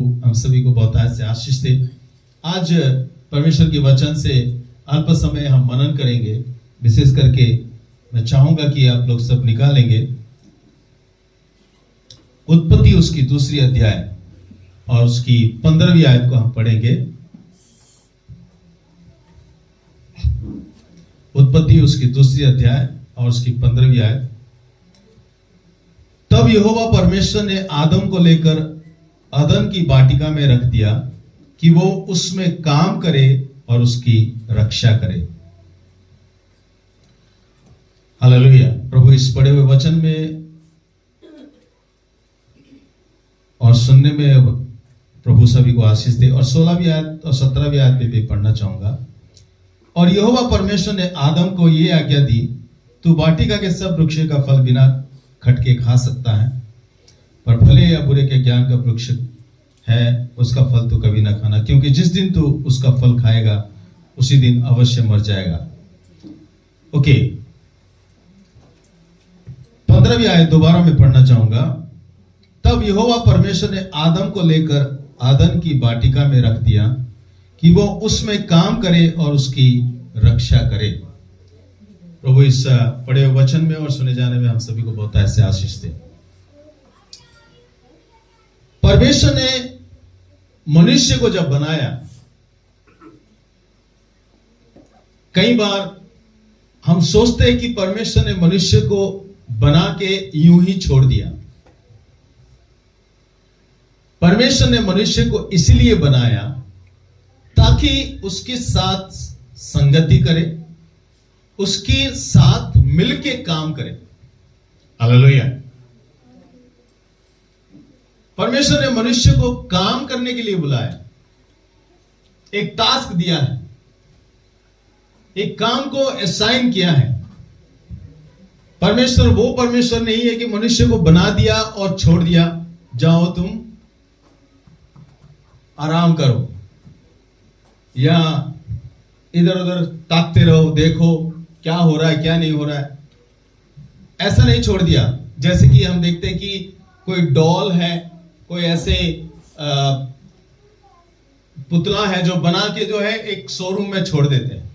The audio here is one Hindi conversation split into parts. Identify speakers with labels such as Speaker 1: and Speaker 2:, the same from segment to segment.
Speaker 1: हम सभी को बहुतायत से आशीष दे। आज परमेश्वर के वचन से अल्प समय हम मनन करेंगे। विशेष करके मैं चाहूंगा कि आप लोग सब निकालेंगे उत्पत्ति उसकी दूसरी अध्याय और उसकी 15वीं आयत को हम पढ़ेंगे। उत्पत्ति उसकी दूसरी अध्याय और उसकी 15वीं आयत। तब यहोवा परमेश्वर ने आदम को लेकर अदन की वाटिका में रख दिया कि वो उसमें काम करे और उसकी रक्षा करे। हालेलुया। प्रभु इस पढ़े हुए वचन में और सुनने में प्रभु सभी को आशीष दे। और 16वीं आयत और 17वीं आयत पे भी पढ़ना चाहूंगा। और यहोवा परमेश्वर ने आदम को यह आज्ञा दी, तू वाटिका के सब वृक्ष का फल बिना खटके खा सकता है, पर भले या बुरे के ज्ञान का वृक्ष है उसका फल तो कभी ना खाना, क्योंकि जिस दिन तू उसका फल खाएगा उसी दिन अवश्य मर जाएगा। ओके, 15वीं आयत दोबारा मैं पढ़ना चाहूंगा। तब यहोवा परमेश्वर ने आदम को लेकर आदन की वाटिका में रख दिया कि वो उसमें काम करे और उसकी रक्षा करे। प्रभु इस पढ़े हुए वचन में और सुने जाने में हम सभी को बहुत ऐसे आशीष दे। परमेश्वर ने मनुष्य को जब बनाया, कई बार हम सोचते हैं कि परमेश्वर ने मनुष्य को बना के यूं ही छोड़ दिया। परमेश्वर ने मनुष्य को इसलिए बनाया ताकि उसके साथ संगति करे, उसके साथ मिलके काम करे। हालेलुया। परमेश्वर ने मनुष्य को काम करने के लिए बुलाया, एक टास्क दिया है, एक काम को असाइन किया है। परमेश्वर वो परमेश्वर नहीं है कि मनुष्य को बना दिया और छोड़ दिया, जाओ तुम आराम करो या इधर उधर ताकते रहो, देखो क्या हो रहा है क्या नहीं हो रहा है। ऐसा नहीं छोड़ दिया। जैसे कि हम देखते हैं कि कोई डॉल है, कोई ऐसे पुतला है जो बना के जो है एक शोरूम में छोड़ देते हैं।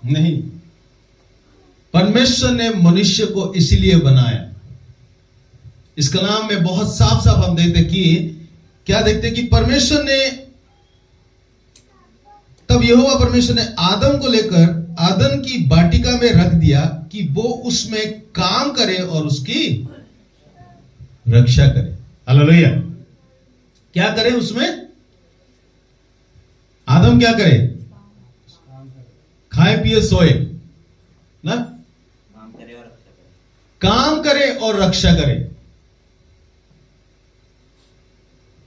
Speaker 1: नहीं, परमेश्वर ने मनुष्य को इसलिए बनाया। इस कलाम में बहुत साफ साफ हम देखते कि क्या देखते कि परमेश्वर ने, तब यहोवा परमेश्वर ने आदम को लेकर आदन की वाटिका में रख दिया कि वो उसमें काम करे और उसकी रक्षा करे। हालेलुया। क्या करे उसमें? आदम क्या करे? खाए पिए सोए ना, काम करे और रक्षा करे।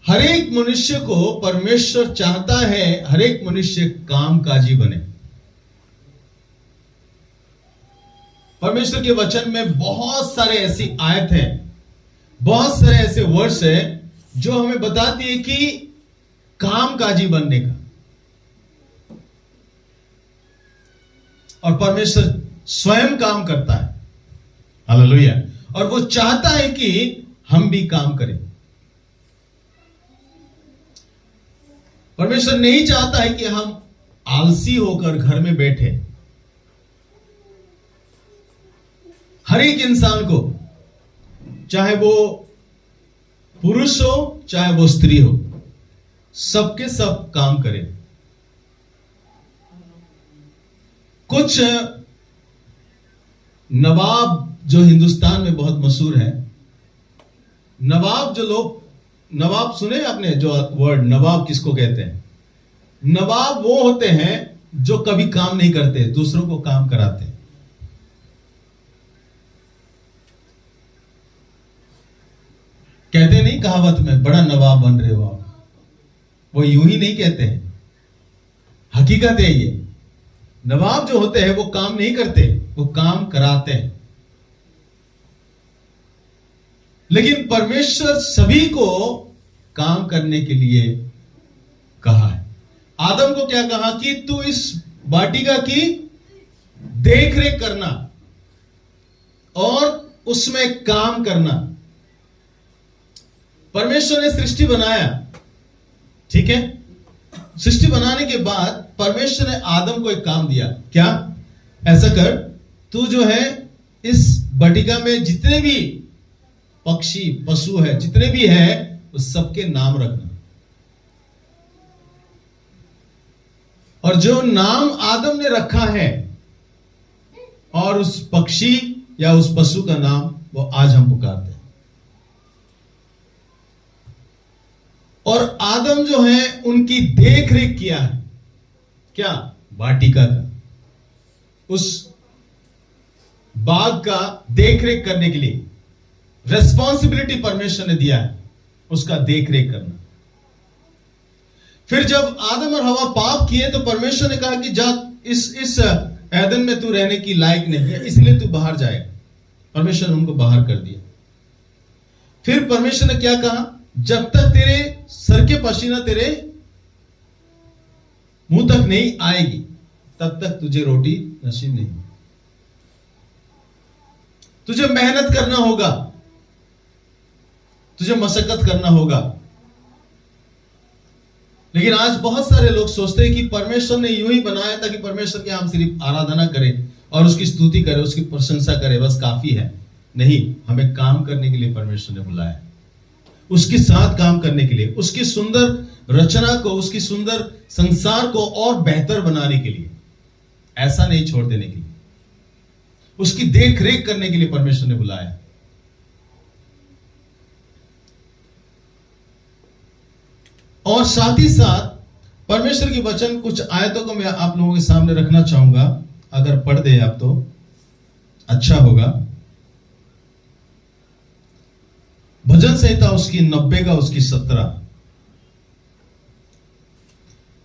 Speaker 1: हर एक मनुष्य को परमेश्वर चाहता है हर एक मनुष्य कामकाजी बने। परमेश्वर के वचन में बहुत सारे ऐसी आयत हैं, बहुत सारे ऐसे वर्ड्स हैं जो हमें बताती है कि कामकाजी बनने का। और परमेश्वर स्वयं काम करता है। हालेलुया। और वो चाहता है कि हम भी काम करें। परमेश्वर नहीं चाहता है कि हम आलसी होकर घर में बैठे। हर एक इंसान को, चाहे वो पुरुष हो चाहे वो स्त्री हो, सबके सब काम करे। कुछ नवाब जो हिंदुस्तान में बहुत मशहूर है, नवाब जो लोग, नवाब सुने आपने जो वर्ड नवाब किसको कहते हैं? नवाब वो होते हैं जो कभी काम नहीं करते, दूसरों को काम कराते हैं। कहते नहीं कहावत में, बड़ा नवाब बन रहे हो आप। वो यूं ही नहीं कहते हैं, हकीकत है ये। नवाब जो होते हैं वो काम नहीं करते, वो काम कराते हैं। लेकिन परमेश्वर सभी को काम करने के लिए कहा है। आदम को क्या कहा कि तू इस वाटिका की देखरेख करना और उसमें काम करना। परमेश्वर ने सृष्टि बनाया, ठीक है। सृष्टि बनाने के बाद परमेश्वर ने आदम को एक काम दिया, क्या? ऐसा कर, तू जो है इस बटिका में जितने भी पक्षी पशु है, जितने भी है, उस सबके नाम रखना। और जो नाम आदम ने रखा है और उस पक्षी या उस पशु का नाम वो आज हम पुकारते हैं। और आदम जो है उनकी देख रेख किया है, क्या? वाटिका का, उस बाग का देख रेख करने के लिए रेस्पॉन्सिबिलिटी परमेश्वर ने दिया है, उसका देख रेख करना। फिर जब आदम और हवा पाप किए तो परमेश्वर ने कहा कि जा इस एदन में तू रहने की लायक नहीं है, इसलिए तू बाहर जाएगा। परमेश्वर ने उनको बाहर कर दिया। फिर परमेश्वर ने क्या कहा? जब तक तेरे सर के पसीना तेरे मुंह तक नहीं आएगी तब तक तुझे रोटी नसीब नहीं। तुझे मेहनत करना होगा, तुझे मशक्कत करना होगा। लेकिन आज बहुत सारे लोग सोचते हैं कि परमेश्वर ने यूं ही बनाया था कि परमेश्वर के हम सिर्फ आराधना करें और उसकी स्तुति करें, उसकी प्रशंसा करें, बस काफी है। नहीं, हमें काम करने के लिए परमेश्वर ने बुलाया, उसके साथ काम करने के लिए, उसकी सुंदर रचना को, उसकी सुंदर संसार को और बेहतर बनाने के लिए, ऐसा नहीं छोड़ देने के लिए, उसकी देख रेख करने के लिए परमेश्वर ने बुलाया। और साथ ही साथ परमेश्वर की वचन कुछ आयतों को मैं आप लोगों के सामने रखना चाहूंगा, अगर पढ़ दे आप तो अच्छा होगा। भजन संहिता उसकी 90 का उसकी 17।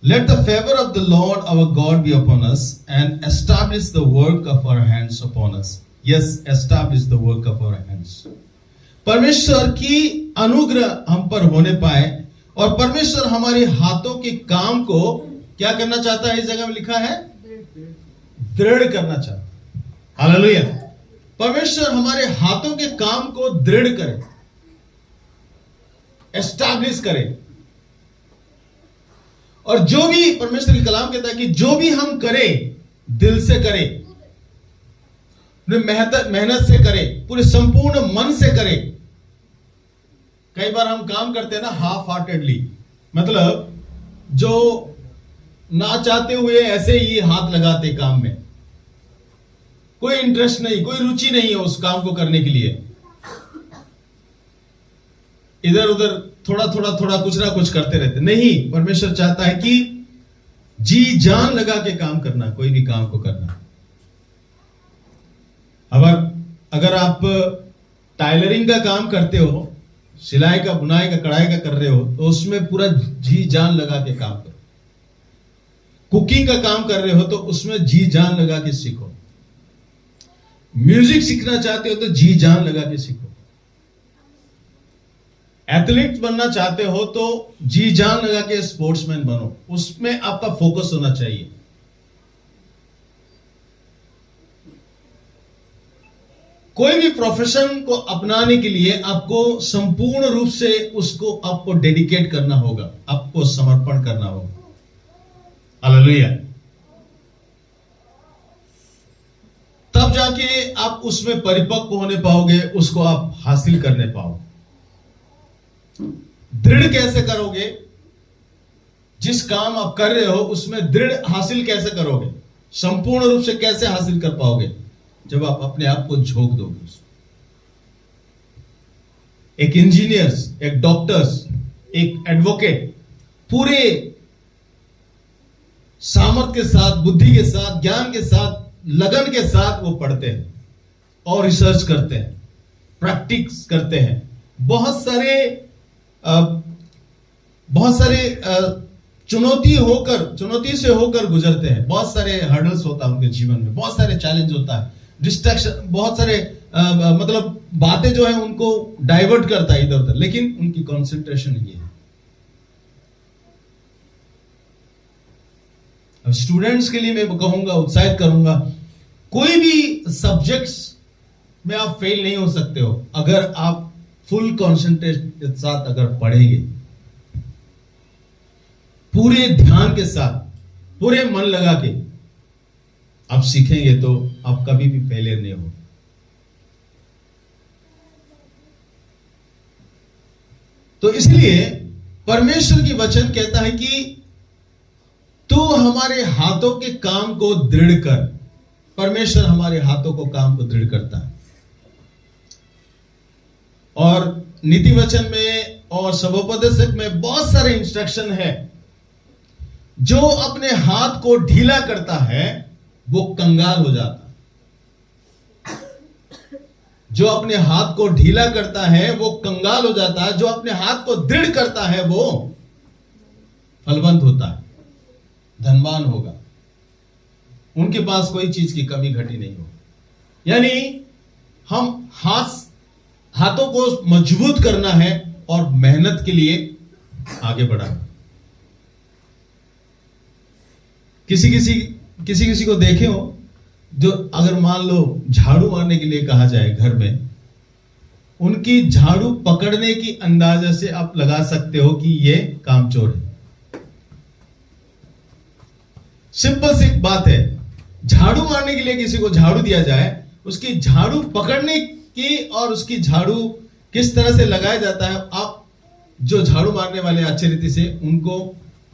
Speaker 1: Let the favor of the Lord our God be upon us and establish the work of our hands upon us. Yes, establish the work of our hands. परमेश्वर की अनुग्रह हम पर होने पाए और परमेश्वर हमारे हाथों के काम को क्या करना चाहता है? इस जगह में लिखा है दृढ़ करना चाहता है। हालेलुया। परमेश्वर हमारे हाथों के काम को दृढ़ करे, एस्टैब्लिश करे। और जो भी परमेश्वर की कलाम कहता है कि जो भी हम करें दिल से करें, मेहनत से करें, पूरे संपूर्ण मन से करें। कई बार हम काम करते हैं ना हाफ हार्टेडली, मतलब जो ना चाहते हुए ऐसे ही हाथ लगाते काम में, कोई इंटरेस्ट नहीं, कोई रुचि नहीं है उस काम को करने के लिए, इधर उधर थोड़ा कुछ ना कुछ करते रहते। नहीं, परमेश्वर चाहता है कि जी जान लगा के काम करना, कोई भी काम को करना। अगर आप टाइलरिंग का काम करते हो, सिलाई का, बुनाई का, कढ़ाई का कर रहे हो, तो उसमें पूरा जी जान लगा के काम करो। कुकिंग का काम कर रहे हो तो उसमें जी जान लगा के सीखो। म्यूजिक सीखना चाहते हो तो जी जान लगा के सीखो। एथलीट बनना चाहते हो तो जी जान लगा के स्पोर्ट्समैन बनो, उसमें आपका फोकस होना चाहिए। कोई भी प्रोफेशन को अपनाने के लिए आपको संपूर्ण रूप से उसको आपको डेडिकेट करना होगा, आपको समर्पण करना होगा। हालेलुया। तब जाके आप उसमें परिपक्व होने पाओगे, उसको आप हासिल करने पाओगे। दृढ़ कैसे करोगे? जिस काम आप कर रहे हो उसमें दृढ़ हासिल कैसे करोगे? संपूर्ण रूप से कैसे हासिल कर पाओगे? जब आप अपने आप को झोंक दोगे। एक इंजीनियर्स, एक डॉक्टर्स, एक एडवोकेट पूरे सामर्थ्य के साथ, बुद्धि के साथ, ज्ञान के साथ, लगन के साथ वो पढ़ते हैं और रिसर्च करते हैं, प्रैक्टिस करते हैं। बहुत सारे चुनौती से होकर गुजरते हैं। बहुत सारे हर्डल्स होता है उनके जीवन में, बहुत सारे चैलेंज होता है, डिस्ट्रैक्शन, बहुत सारे मतलब बातें जो है उनको डाइवर्ट करता है इधर उधर, लेकिन उनकी कंसंट्रेशन ये है। अब स्टूडेंट्स के लिए मैं कहूंगा, उत्साहित करूंगा, कोई भी सब्जेक्ट्स में आप फेल नहीं हो सकते हो अगर आप फुल कॉन्सेंट्रेशन के साथ अगर पढ़ेंगे, पूरे ध्यान के साथ, पूरे मन लगा के आप सीखेंगे तो आप कभी भी फेलियर नहीं हो। तो इसलिए परमेश्वर की वचन कहता है कि तू हमारे हाथों के काम को दृढ़ कर। परमेश्वर हमारे हाथों को काम को दृढ़ करता है। और नीति वचन में और सबोपदेशक में बहुत सारे इंस्ट्रक्शन है। जो अपने हाथ को ढीला करता है वो कंगाल हो जाता है। जो अपने हाथ को ढीला करता है वो कंगाल हो जाता है। जो अपने हाथ को दृढ़ करता है वो फलवंत होता है, धनवान होगा, उनके पास कोई चीज की कमी घटी नहीं हो। यानी हम हाथों को मजबूत करना है और मेहनत के लिए आगे बढ़ाना। किसी को देखे हो जो अगर मान लो झाड़ू मारने के लिए कहा जाए घर में, उनकी झाड़ू पकड़ने की अंदाजा से आप लगा सकते हो कि ये कामचोर है। सिंपल सी बात है, झाड़ू मारने के लिए किसी को झाड़ू दिया जाए, उसकी झाड़ू पकड़ने की और उसकी झाड़ू किस तरह से लगाया जाता है, आप जो झाड़ू मारने वाले अच्छी रीति से उनको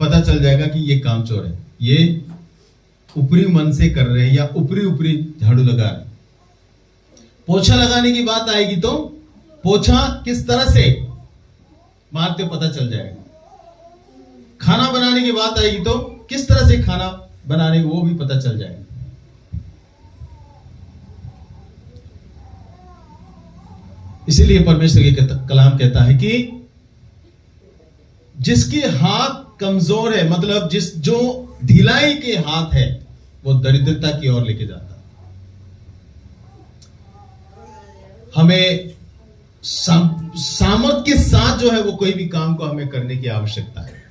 Speaker 1: पता चल जाएगा कि ये कामचोर है, ये ऊपरी मन से कर रहे हैं या ऊपरी झाड़ू लगा रहे हैं। पोछा लगाने की बात आएगी तो पोछा किस तरह से मारते पता चल जाएगा। खाना बनाने की बात आएगी तो किस तरह से खाना बनाने वो भी पता चल जाएगा। इसीलिए परमेश्वर के कलाम कहता है कि जिसके हाथ कमजोर है, मतलब जो ढिलाई के हाथ है, वो दरिद्रता की ओर लेके जाता है। हमें सामर्थ के साथ जो है वो कोई भी काम को हमें करने की आवश्यकता है।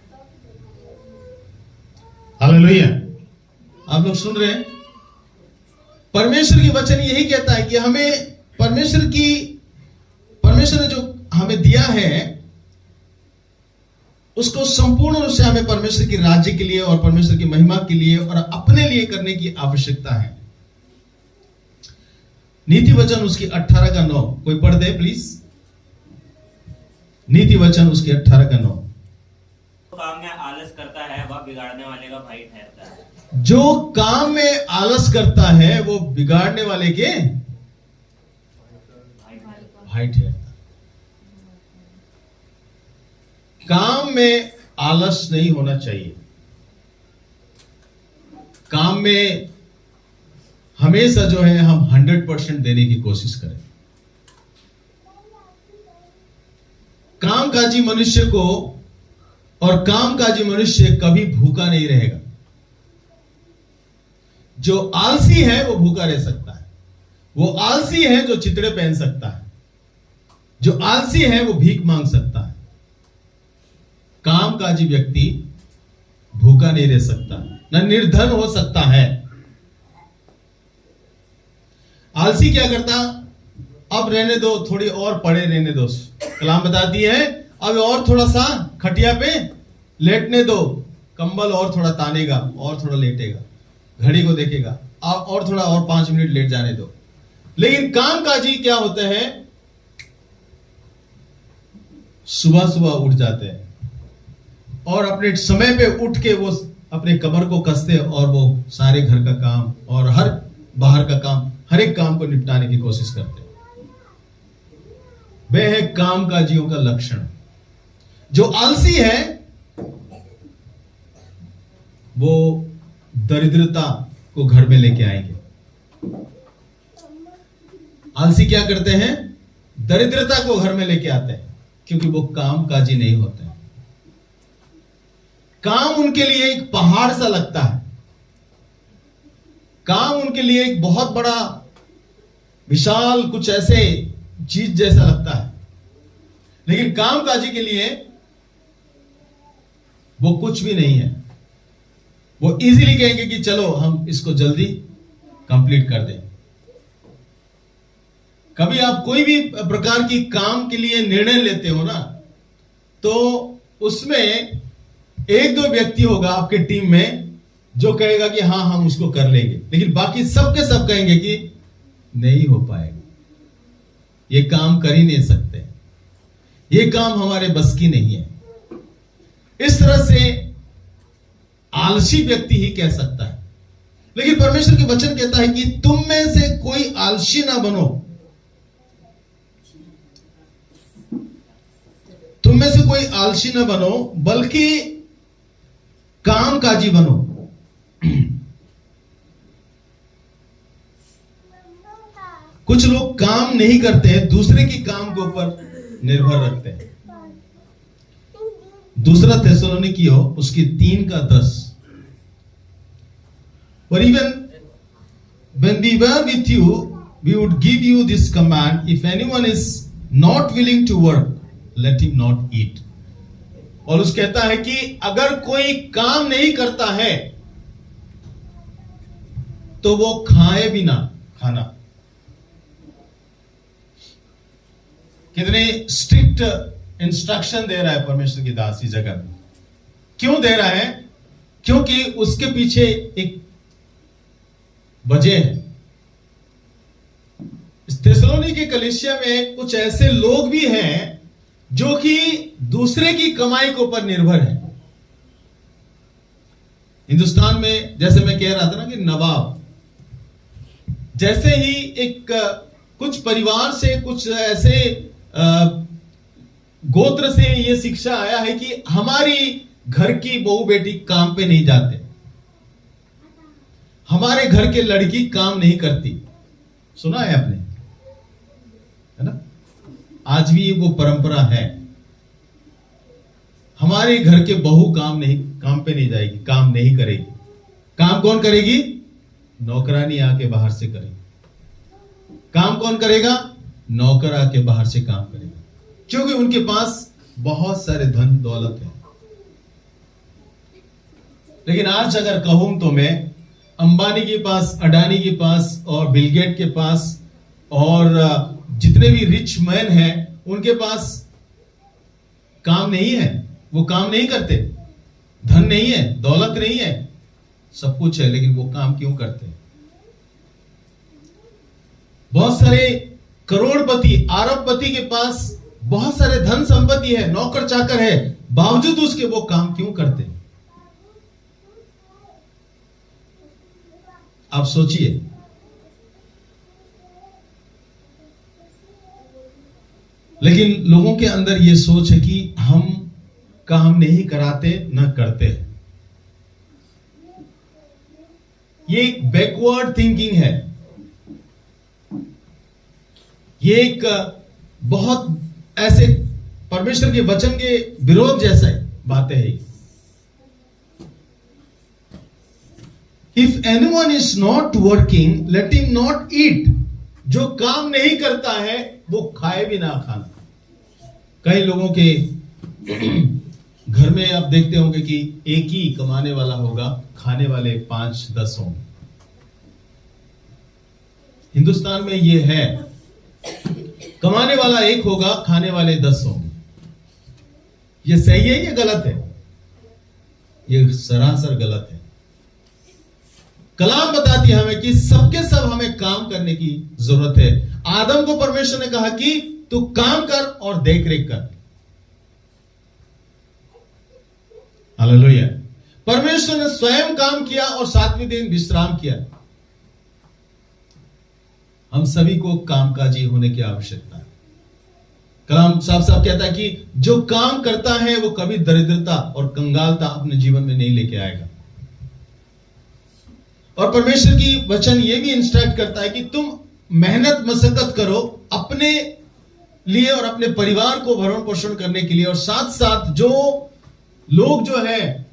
Speaker 1: हालेलुया। आप लोग सुन रहे हैं? परमेश्वर की वचन यही कहता है कि हमें परमेश्वर ने जो हमें दिया है उसको संपूर्ण रूप से हमें परमेश्वर के राज्य के लिए और परमेश्वर की महिमा के लिए और अपने लिए करने की आवश्यकता है। नीति वचन उसकी 18 का 9 कोई पढ़ दे प्लीज। नीति वचन उसकी 18 का 9।
Speaker 2: काम में आलस करता है वह बिगाड़ने वाले का भाई ठहरता है।
Speaker 1: जो काम में आलस करता है वो बिगाड़ने वाले के भाई ठहरता है। काम में आलस नहीं होना चाहिए। काम में हमेशा जो है हम 100% देने की कोशिश करें। कामकाजी मनुष्य को और कामकाजी मनुष्य कभी भूखा नहीं रहेगा। जो आलसी है वो भूखा रह सकता है। वो आलसी है जो चितड़े पहन सकता है। जो आलसी है वो भीख मांग सकता है। कामकाजी व्यक्ति भूखा नहीं रह सकता, न निर्धन हो सकता है। आलसी क्या करता? अब रहने दो, थोड़ी और पड़े रहने दो। कलाम बताती है अब और थोड़ा सा खटिया पे लेटने दो, कंबल और थोड़ा तानेगा और थोड़ा लेटेगा, घड़ी को देखेगा और थोड़ा और 5 मिनट लेट जाने दो। लेकिन कामकाजी क्या होते हैं? सुबह सुबह उठ जाते हैं और अपने समय पे उठ के वो अपने कमर को कसते और वो सारे घर का काम और हर बाहर का काम, हर एक काम को निपटाने की कोशिश करते हैं। वे है कामकाजियों का लक्षण। जो आलसी है वो दरिद्रता को घर में लेके आएंगे। आलसी क्या करते हैं? दरिद्रता को घर में लेके आते हैं, क्योंकि वो कामकाजी नहीं होते हैं। काम उनके लिए एक पहाड़ सा लगता है। काम उनके लिए एक बहुत बड़ा विशाल कुछ ऐसे चीज जैसा लगता है। लेकिन कामकाजी के लिए वो कुछ भी नहीं है। वो इजीली कहेंगे कि चलो हम इसको जल्दी कंप्लीट कर दें। कभी आप कोई भी प्रकार की काम के लिए निर्णय लेते हो ना, तो उसमें एक दो व्यक्ति होगा आपके टीम में जो कहेगा कि हाँ हम उसको कर लेंगे, लेकिन बाकी सबके सब कहेंगे कि नहीं हो पाएगा, ये काम कर ही नहीं सकते, ये काम हमारे बस की नहीं है। इस तरह से आलसी व्यक्ति ही कह सकता है। लेकिन परमेश्वर के वचन कहता है कि तुम में से कोई आलसी ना बनो, तुम में से कोई आलसी ना बनो, बल्कि कामकाजी बनो। कुछ लोग काम नहीं करते हैं, दूसरे की काम के ऊपर निर्भर रखते हैं। दूसरा थिस्सलुनीकियों उसकी 3:10, For even when we were with you, we would give you this command: if anyone is not willing to work, let him not eat. और उस कहता है कि अगर कोई काम नहीं करता है तो वो खाए भी ना खाना। कितने स्ट्रिक्ट इंस्ट्रक्शन दे रहा है परमेश्वर की दास इस जगह में। क्यों दे रहा है? क्योंकि उसके पीछे एक वजह है। इस थिस्सलुनीके की कलीसिया में कुछ ऐसे लोग भी हैं जो कि दूसरे की कमाई के ऊपर निर्भर है। हिंदुस्तान में जैसे मैं कह रहा था ना कि नवाब, जैसे ही एक कुछ परिवार से, कुछ ऐसे गोत्र से ये शिक्षा आया है कि हमारी घर की बहू बेटी काम पे नहीं जाते, हमारे घर के लड़की काम नहीं करती। सुना है आपने, है ना? आज भी वो परंपरा है। हमारे घर के बहू काम पे नहीं जाएगी, काम नहीं करेगी। काम कौन करेगी? नौकरानी आके बाहर से करेगी। काम कौन करेगा? नौकर आके बाहर से काम करेगा, क्योंकि उनके पास बहुत सारे धन दौलत है। लेकिन आज अगर कहूं तो मैं, अंबानी के पास, अडानी के पास और बिल गेट के पास और जितने भी रिच मैन हैं उनके पास काम नहीं है, वो काम नहीं करते। धन नहीं है, दौलत नहीं है, सब कुछ है, लेकिन वो काम क्यों करते? बहुत सारे करोड़पति, अरबपति के पास बहुत सारे धन संपत्ति है, नौकर चाकर है, बावजूद उसके वो काम क्यों करते? आप सोचिए। लेकिन लोगों के अंदर यह सोच है कि हम काम नहीं कराते, न करते। ये एक बैकवर्ड थिंकिंग है, ये एक बहुत ऐसे परमेश्वर के वचन के विरोध जैसा बातें है। If anyone is not working, let him not eat. जो काम नहीं करता है वो खाए भी ना खाना। कई लोगों के घर में आप देखते होंगे कि एक ही कमाने वाला होगा, खाने वाले 5-10 होंगे। हिंदुस्तान में ये है, कमाने वाला एक होगा, खाने वाले 10 होंगे। ये सही है, ये गलत है? ये सरासर गलत है। कलाम बताती है हमें कि सबके सब हमें काम करने की जरूरत है। आदम को परमेश्वर ने कहा कि तू काम कर और देख रेख कर। हालेलुया। परमेश्वर ने स्वयं काम किया और 7वें दिन विश्राम किया। हम सभी को कामकाजी होने की आवश्यकता है। कलाम साफ साफ कहता है कि जो काम करता है वो कभी दरिद्रता और कंगालता अपने जीवन में नहीं लेके आएगा। और परमेश्वर की वचन ये भी इंस्ट्रक्ट करता है कि तुम मेहनत मशक्कत करो अपने लिए और अपने परिवार को भरण पोषण करने के लिए, और साथ साथ जो लोग जो है,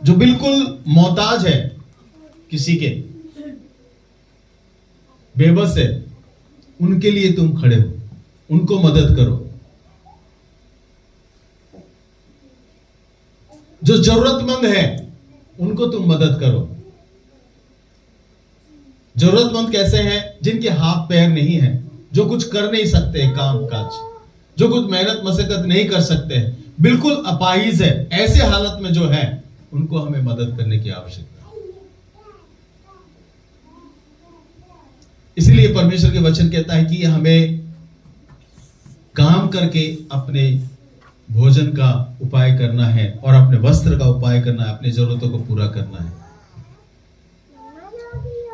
Speaker 1: जो बिल्कुल मोहताज है, किसी के बेबस है, उनके लिए तुम खड़े हो, उनको मदद करो। जो जरूरतमंद है उनको तुम मदद करो। जरूरतमंद कैसे हैं? जिनके हाथ पैर नहीं है, जो कुछ कर नहीं सकते काम काज, जो कुछ मेहनत मशक्कत नहीं कर सकते, बिल्कुल अपाहिज है, ऐसे हालत में जो है उनको हमें मदद करने की आवश्यकता है। इसलिए परमेश्वर के वचन कहता है कि हमें काम करके अपने भोजन का उपाय करना है और अपने वस्त्र का उपाय करना है, अपनी जरूरतों को पूरा करना है।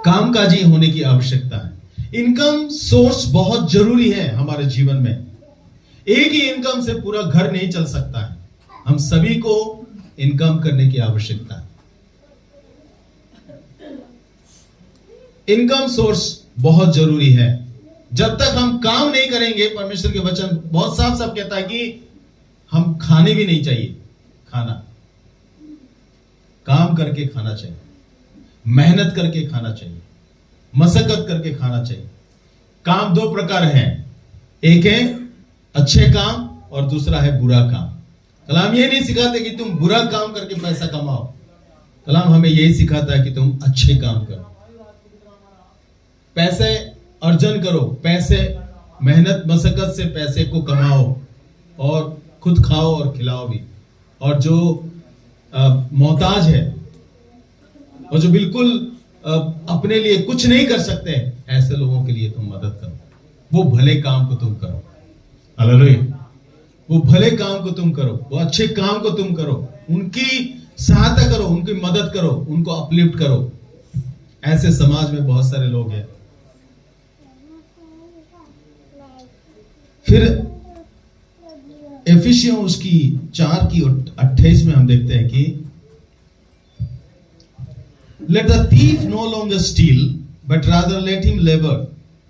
Speaker 1: कामकाजी होने की आवश्यकता है। इनकम सोर्स बहुत जरूरी है हमारे जीवन में। एक ही इनकम से पूरा घर नहीं चल सकता है। हम सभी को इनकम करने की आवश्यकता है। इनकम सोर्स बहुत जरूरी है। जब तक हम काम नहीं करेंगे, परमेश्वर के वचन बहुत साफ साफ कहता है कि हम खाने भी नहीं चाहिए। खाना काम करके खाना चाहिए, मेहनत करके खाना चाहिए, मशक्कत करके खाना चाहिए। काम दो प्रकार है, एक है अच्छे काम और दूसरा है बुरा काम। कलाम ये नहीं सिखाते कि तुम बुरा काम करके पैसा कमाओ। कलाम हमें यही सिखाता है कि तुम अच्छे काम करो, पैसे अर्जन करो, पैसे मेहनत मशक्कत से पैसे को कमाओ और खुद खाओ और खिलाओ भी। और जो मोहताज है और जो बिल्कुल अपने लिए कुछ नहीं कर सकते, ऐसे लोगों के लिए तुम मदद करो। वो भले काम को तुम करो। हालेलुया। वो भले काम को तुम करो, वो अच्छे काम को तुम करो, उनकी सहायता करो, उनकी मदद करो, उनको अपलिफ्ट करो। ऐसे समाज में बहुत सारे लोग हैं। फिर एफिसियों उसकी 4:28 में हम देखते हैं कि let the thief no longer steal, but rather let him labor,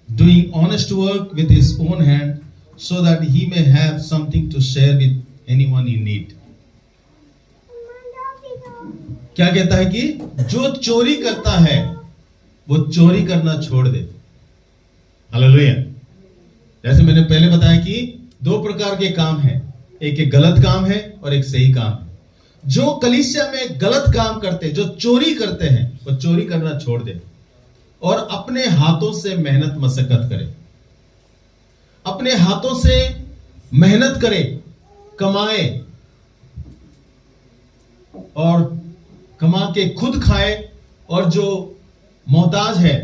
Speaker 1: doing honest work with his own hand, so that he may have something to share with anyone in need. क्या कहता है कि जो चोरी करता है वो चोरी करना छोड़ दे। हालेलुया। जैसे मैंने पहले बताया कि दो प्रकार के काम हैं, एक गलत काम है और एक सही काम है। जो कलीसिया में गलत काम करते, जो चोरी करते हैं, वो चोरी करना छोड़ दे और अपने हाथों से मेहनत मशक्कत करे, अपने हाथों से मेहनत करे, कमाए और कमा के खुद खाए। और जो मोहताज है,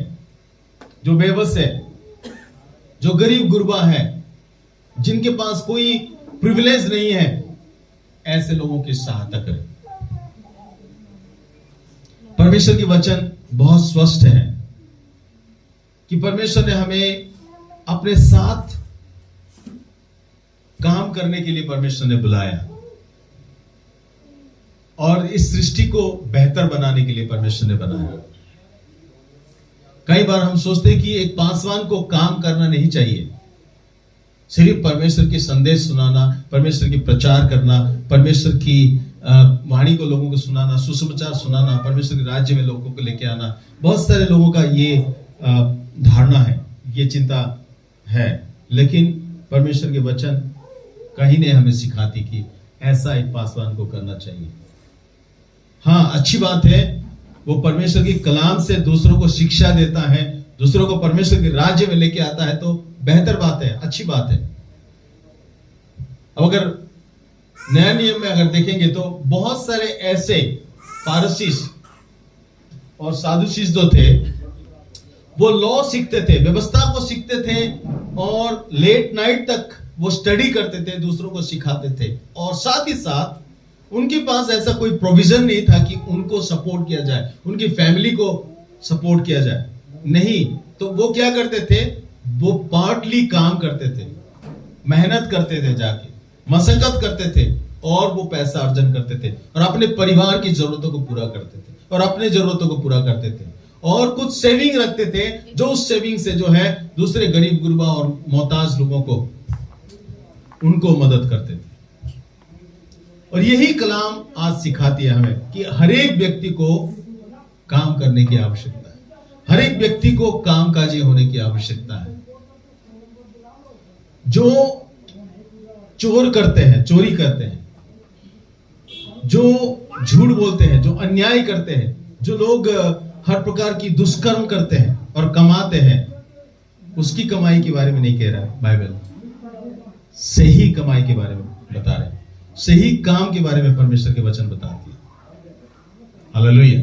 Speaker 1: जो बेबस है, जो गरीब गुरबा है, जिनके पास कोई प्रिविलेज नहीं है, ऐसे लोगों की सहायता करें। परमेश्वर के वचन बहुत स्पष्ट है कि परमेश्वर ने हमें अपने साथ काम करने के लिए परमेश्वर ने बुलाया और इस सृष्टि को बेहतर बनाने के लिए परमेश्वर ने बनाया। कई बार हम सोचते हैं कि एक पासवान को काम करना नहीं चाहिए, सिर्फ परमेश्वर की संदेश सुनाना, परमेश्वर की प्रचार करना, परमेश्वर की वाणी को लोगों को सुनाना, सुसमाचार सुनाना, परमेश्वर के राज्य में लोगों को लेके आना। बहुत सारे लोगों का ये धारणा है, ये चिंता है, लेकिन परमेश्वर के वचन कहीं ने हमें सिखाती कि ऐसा एक पासवान को करना चाहिए। हाँ, अच्छी बात है, वो परमेश्वर की कलाम से दूसरों को शिक्षा देता है, दूसरों को परमेश्वर के राज्य में लेके आता है, तो बेहतर बात है, अच्छी बात है। अब अगर नया नियम में अगर देखेंगे तो बहुत सारे ऐसे पारसीस और साधुशीस जो थे, वो लॉ सीखते थे, व्यवस्था को सीखते थे और लेट नाइट तक वो स्टडी करते थे, दूसरों को सिखाते थे। और साथ ही साथ उनके पास ऐसा कोई प्रोविजन नहीं था कि उनको सपोर्ट किया जाए, उनकी फैमिली को सपोर्ट किया जाए, नहीं। तो वो क्या करते थे, वो पार्टली काम करते थे, मेहनत करते थे, जाके मशक्कत करते थे और वो पैसा अर्जन करते थे और अपने परिवार की जरूरतों को पूरा करते थे और अपने जरूरतों को पूरा करते थे और कुछ सेविंग रखते थे, जो उस सेविंग से जो है दूसरे गरीब गुरबा और मोहताज लोगों को उनको मदद करते थे। और यही कलाम आज सिखाती है हमें कि हर एक व्यक्ति को काम करने की आवश्यकता है, हर एक व्यक्ति को कामकाजी होने की आवश्यकता है। जो चोर करते हैं, चोरी करते हैं, जो झूठ बोलते हैं, जो अन्याय करते हैं, जो लोग हर प्रकार की दुष्कर्म करते हैं और कमाते हैं, उसकी कमाई के बारे में नहीं कह रहा है बाइबल। सही कमाई के बारे में बता रहे हैं, सही काम के बारे में परमेश्वर के वचन बताती है। हालेलुया।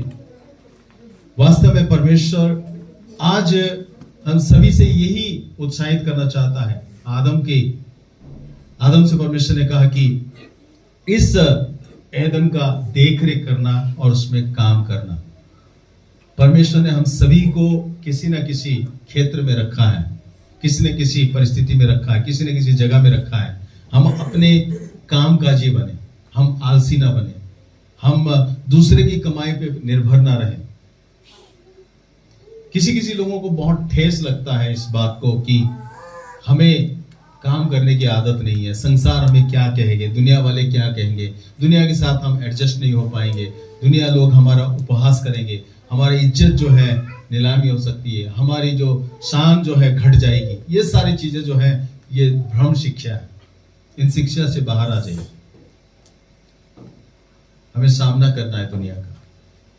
Speaker 1: वास्तव में परमेश्वर आज हम सभी से यही उत्साहित करना चाहता है। आदम से परमेश्वर ने कहा कि इस एदन का देखरेख करना और उसमें काम करना। परमेश्वर ने हम सभी को किसी न किसी क्षेत्र में रखा है, किसी न किसी परिस्थिति में रखा है, किसी न किसी जगह में रखा है। हम अपने कामकाजी बने, हम आलसी ना बने, हम दूसरे की कमाई पे निर्भर ना रहे। किसी लोगों को बहुत ठेस लगता है इस बात को कि हमें काम करने की आदत नहीं है, संसार हमें क्या कहेंगे, दुनिया वाले क्या कहेंगे, दुनिया के साथ हम एडजस्ट नहीं हो पाएंगे, दुनिया लोग हमारा उपहास करेंगे, हमारी इज्जत जो है नीलामी हो सकती है, हमारी जो शान जो है घट जाएगी। ये सारी चीजें जो है ये भ्रम शिक्षा है। इन शिक्षा से बाहर आ जाइए। हमें सामना करना है दुनिया का।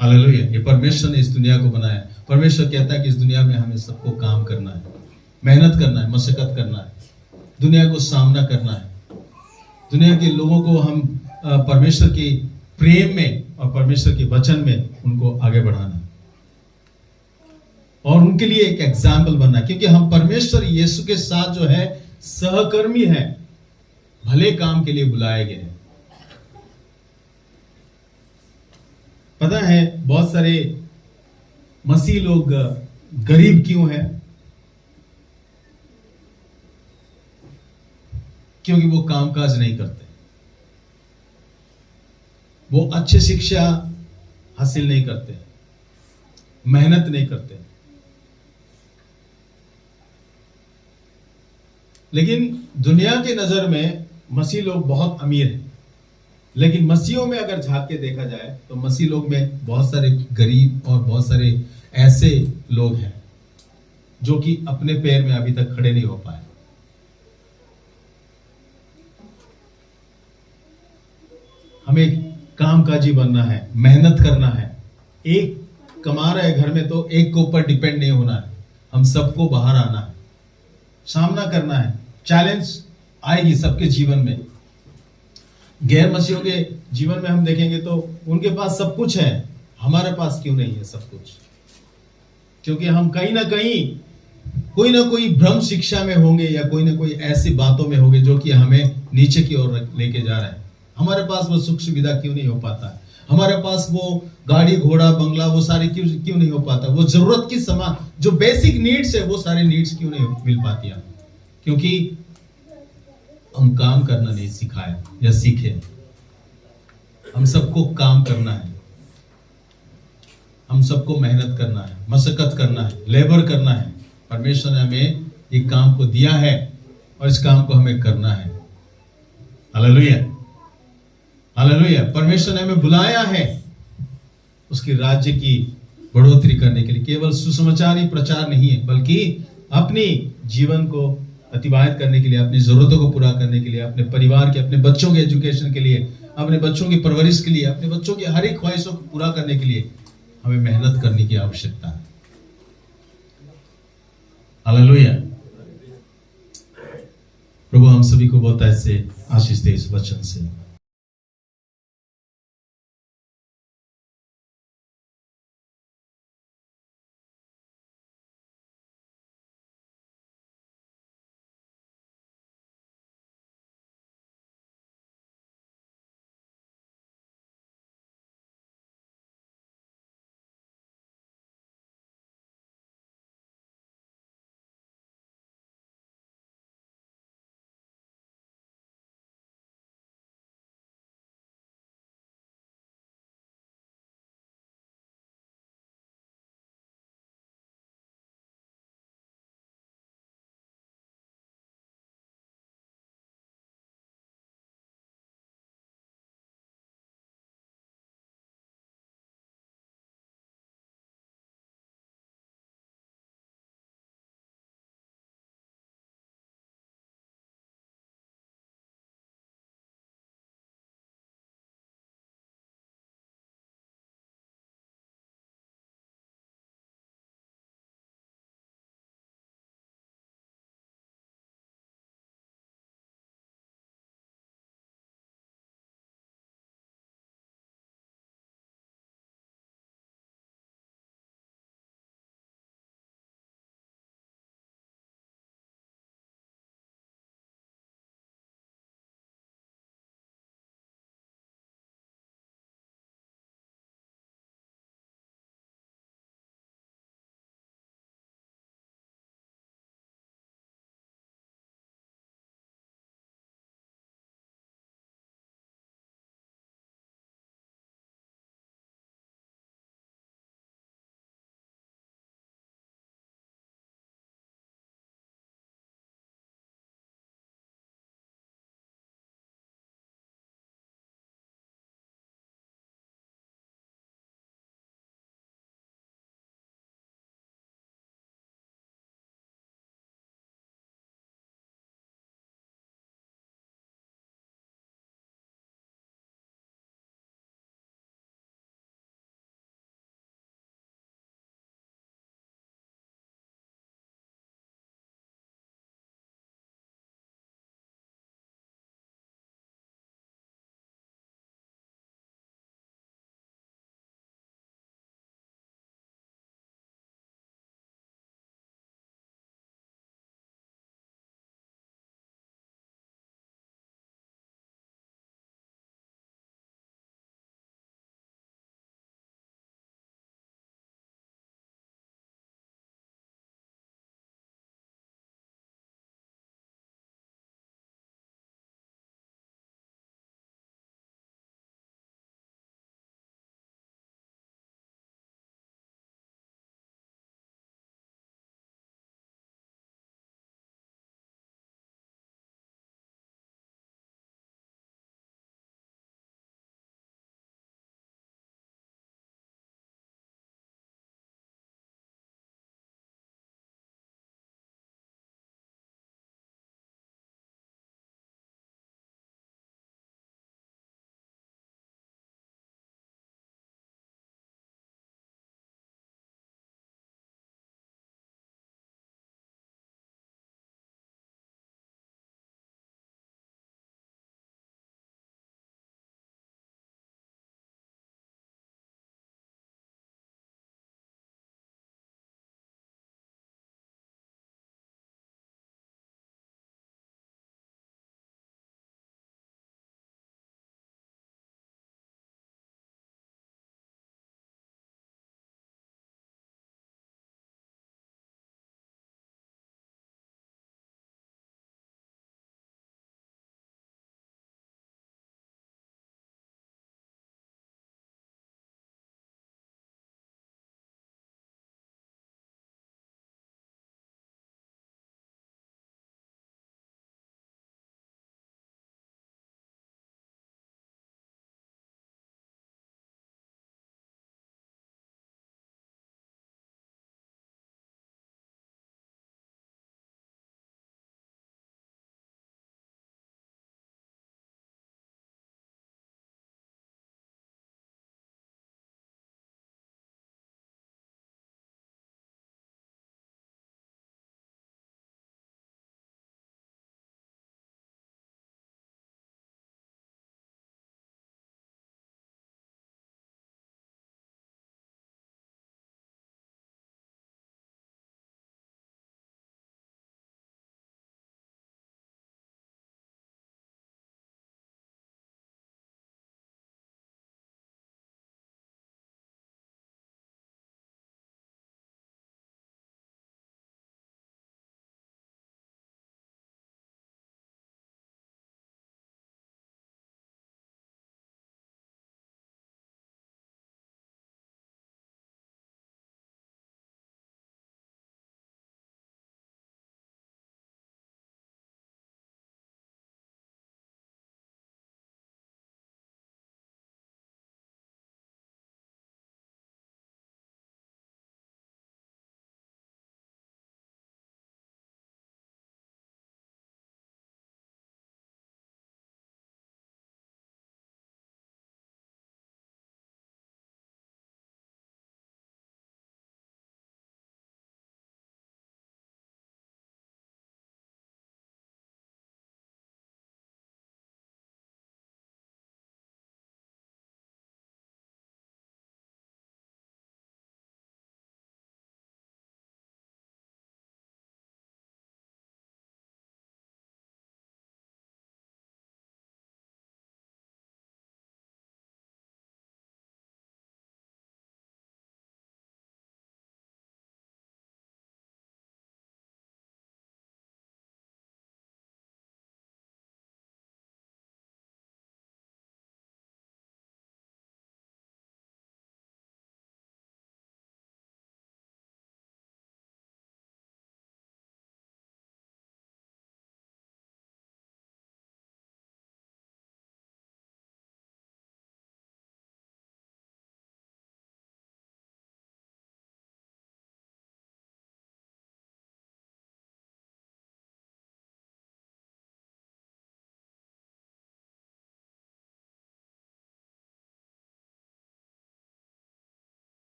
Speaker 1: हालेलुया। ये परमेश्वर ने इस दुनिया को बनाया। परमेश्वर कहता है कि इस दुनिया में हमें सबको काम करना है, मेहनत करना है, मशक्कत करना है, दुनिया को सामना करना है। दुनिया के लोगों को हम परमेश्वर के प्रेम में और परमेश्वर के वचन में उनको आगे बढ़ाना है और उनके लिए एक एग्जाम्पल बनना है, क्योंकि हम परमेश्वर यीशु के साथ जो है सहकर्मी है, भले काम के लिए बुलाए गए हैं। पता है बहुत सारे मसीह लोग गरीब क्यों हैं? क्योंकि वो कामकाज नहीं करते, वो अच्छी शिक्षा हासिल नहीं करते, मेहनत नहीं करते। लेकिन दुनिया की नजर में मसीह लोग बहुत अमीर हैं, लेकिन मसीहों में अगर झांक के देखा जाए तो मसीह लोग में बहुत सारे गरीब और बहुत सारे ऐसे लोग हैं जो कि अपने पैर में अभी तक खड़े नहीं हो पाए। हमें कामकाजी बनना है, मेहनत करना है। एक कमा रहा है घर में तो एक के ऊपर डिपेंड नहीं होना है, हम सबको बाहर आना है, सामना करना है। चैलेंज आएगी सबके जीवन में। गैर मसीहों के जीवन में हम देखेंगे तो उनके पास सब कुछ है, हमारे पास क्यों नहीं है सब कुछ? क्योंकि हम कहीं ना कहीं कोई ना कोई भ्रम शिक्षा में होंगे या कोई ना कोई ऐसी बातों में होंगे जो कि हमें नीचे की ओर लेके जा रहा है। हमारे पास वो सुख सुविधा क्यों नहीं हो पाता है? हमारे पास वो गाड़ी घोड़ा बंगला वो सारे क्यों नहीं हो पाता? वो जरूरत की सामान जो बेसिक नीड्स है वो सारे नीड्स क्यों नहीं मिल पाती है? क्योंकि हम काम करना नहीं सिखाए या सीखे। हम सबको काम करना है, हम सबको मेहनत करना है, मशक्कत करना है, लेबर करना है। परमेश्वर ने हमें एक काम को दिया है और इस काम को हमें करना है। Hallelujah, hallelujah. परमेश्वर ने हमें बुलाया है उसके राज्य की बढ़ोतरी करने के लिए। केवल सुसमाचार ही प्रचार नहीं है, बल्कि अपनी जीवन को अतिबाहित करने के लिए, अपनी जरूरतों को पूरा करने के लिए, अपने परिवार के, अपने बच्चों के एजुकेशन के लिए, अपने बच्चों की परवरिश के लिए, अपने बच्चों की हर एक ख्वाहिशों को पूरा करने के लिए हमें मेहनत करने की आवश्यकता है। हालेलुया। प्रभु हम सभी को बहुत ऐसे आशीष दे इस वचन से।